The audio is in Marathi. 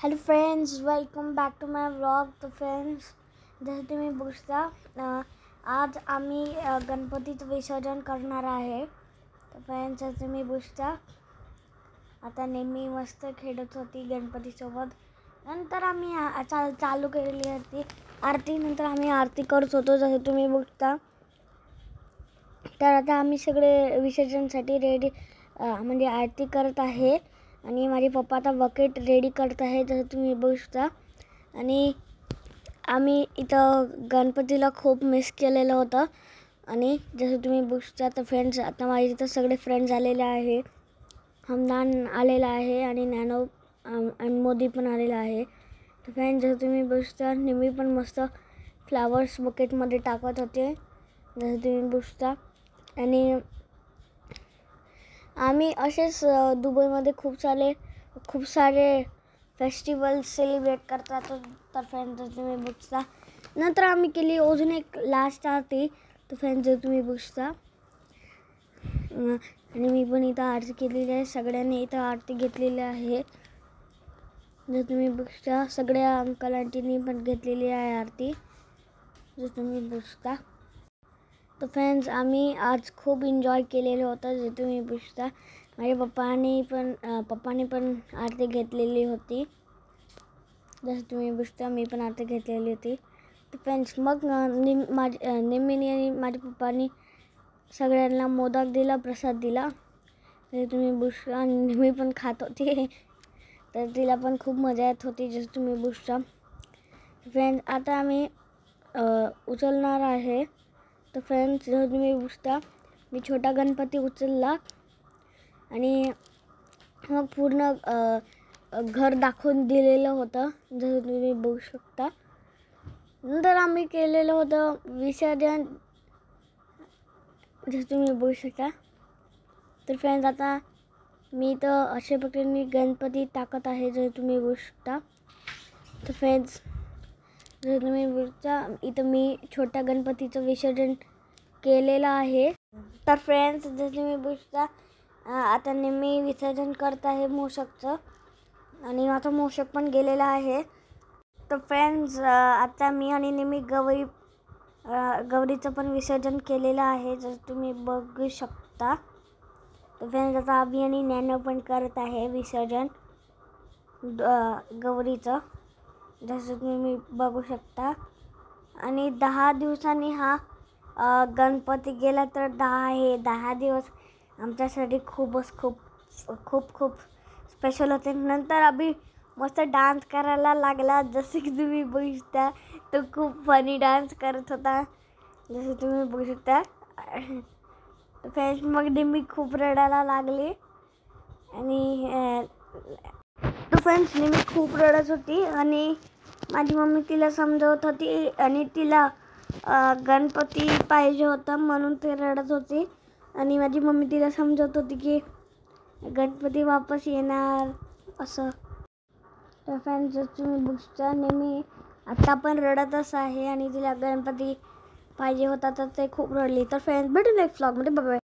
Hello friends, welcome back to my vlog. तो फ्रेंड्स, जसं तुम्ही बघता आज आम्ही गणपतीचं विसर्जन करणार आहे. तर फ्रेंड्स, जसं तुम्ही बघता आता नेहमी मस्त खेळत होती गणपतीसोबत. नंतर आम्ही चालू केलेली होती आरती. नंतर आम्ही आरती करत होतो जसं तुम्ही बघता. तर आता आम्ही सगळे विसर्जनसाठी रेडी म्हणजे आरती करत आहे. आणि माझे पप्पा आता बकेट रेडी करत आहे जसं तुम्ही बघता. आणि आम्ही इथं गणपतीला खूप मिस केलेलं होतं. आणि जसं तुम्ही बघता तर फ्रेंड्स, आता माझे इथं सगळे फ्रेंड्स आलेले आहे. हमदान आलेला आहे आणि नॅनो आणि मोदी पण आलेला आहे. तर फ्रेंड्स, जसं तुम्ही बघता नेहमी पण मस्त फ्लावर्स बकेटमध्ये टाकत होते जसं तुम्ही बघता. आणि आम्ही असेच दुबईमध्ये खूप सारे फेस्टिवल्स सेलिब्रेट करतात. तर फ्रेंड्स, जर तुम्ही बघता नंतर आम्ही केली अजून एक लास्ट आरती. तर फ्रेंड्स, जर तुम्ही बघता आणि मी पण इथं आरती केलेली आहे. सगळ्यांनी इथं आरती घेतलेली आहे. जर तुम्ही बघता सगळ्या अंकल आंटीनी पण घेतलेली आहे आरती जर तुम्ही बघता. तर फ्रेंड्स, आम्ही आज खूप एन्जॉय केलेलं होतं जे तुम्ही बघता. माझ्या पप्पाने पण आरती घेतलेली होती जसं तुम्ही बघता. मी पण आरती घेतलेली होती. तर फ्रेंड्स, मग निम्मीनी आणि माझ्या पप्पानी सगळ्यांना मोदक दिला, प्रसाद दिला जसं तुम्ही बघता. आणि मी पण खात होती. तर तिला पण खूप मजा येत होती जसं तुम्ही बघता. फ्रेंड्स, आता आम्ही उचलणार आहे. तर फ्रेंड्स, जर तुम्ही बघता मी छोटा गणपती उचलला आणि मग पूर्ण घर दाखवून दिलेलं होतं जसं तुम्ही बघू शकता. नंतर आम्ही केलेलं होतं विसर्जन जसं तुम्ही बघू शकता. तर फ्रेंड्स, आता मी तर अशा प्रकारे गणपती टाकत आहे जर तुम्ही बघू शकता. तर फ्रेंड्स, जर तुम्ही बघता इथं मी छोट्या गणपतीचं विसर्जन केलेलं आहे. तर फ्रेंड्स, जर तुम्ही बघता आता मी विसर्जन करत आहे मूषकचं. आणि आता मूषक पण गेलेलं आहे. तर फ्रेंड्स, आता मी आणि नेहमी गौरीचं पण विसर्जन केलेलं आहे जसं तुम्ही बघू शकता. तर फ्रेंड्स, आता अभि आणि नॅनो पण करत आहे विसर्जन गौरीचं जसं तुम्ही बघू शकता. आणि 10 दिवसांनी हा गणपती गेला. तर 10 दिवस आमच्यासाठी खूप स्पेशल होते. नंतर अभि मस्त डान्स करायला लागला जसं की तुम्ही बघता. तो खूप फनी डान्स करत होता जसं तुम्ही बघू शकता. फ्रेंड्स, मग मी खूप रडायला लागली. आणि तो फ्रेंड्स, मी खूप रडत होती आणि माझी मम्मी तिला समजवत होती. आणि तिला गणपती पाहिजे होता म्हणून ते रडत होती. आणि माझी मम्मी तिला समजवत होती की गणपती वापस येणार असं. तर फ्रेंड्स, जर तुम्ही बघता नेहमी आत्ता पण रडतच आहे आणि तिला गणपती पाहिजे होता तर ते खूप रडली. तर फ्रेंड्स, भेटू नेक्स्ट व्लॉगमध्ये. Bye bye.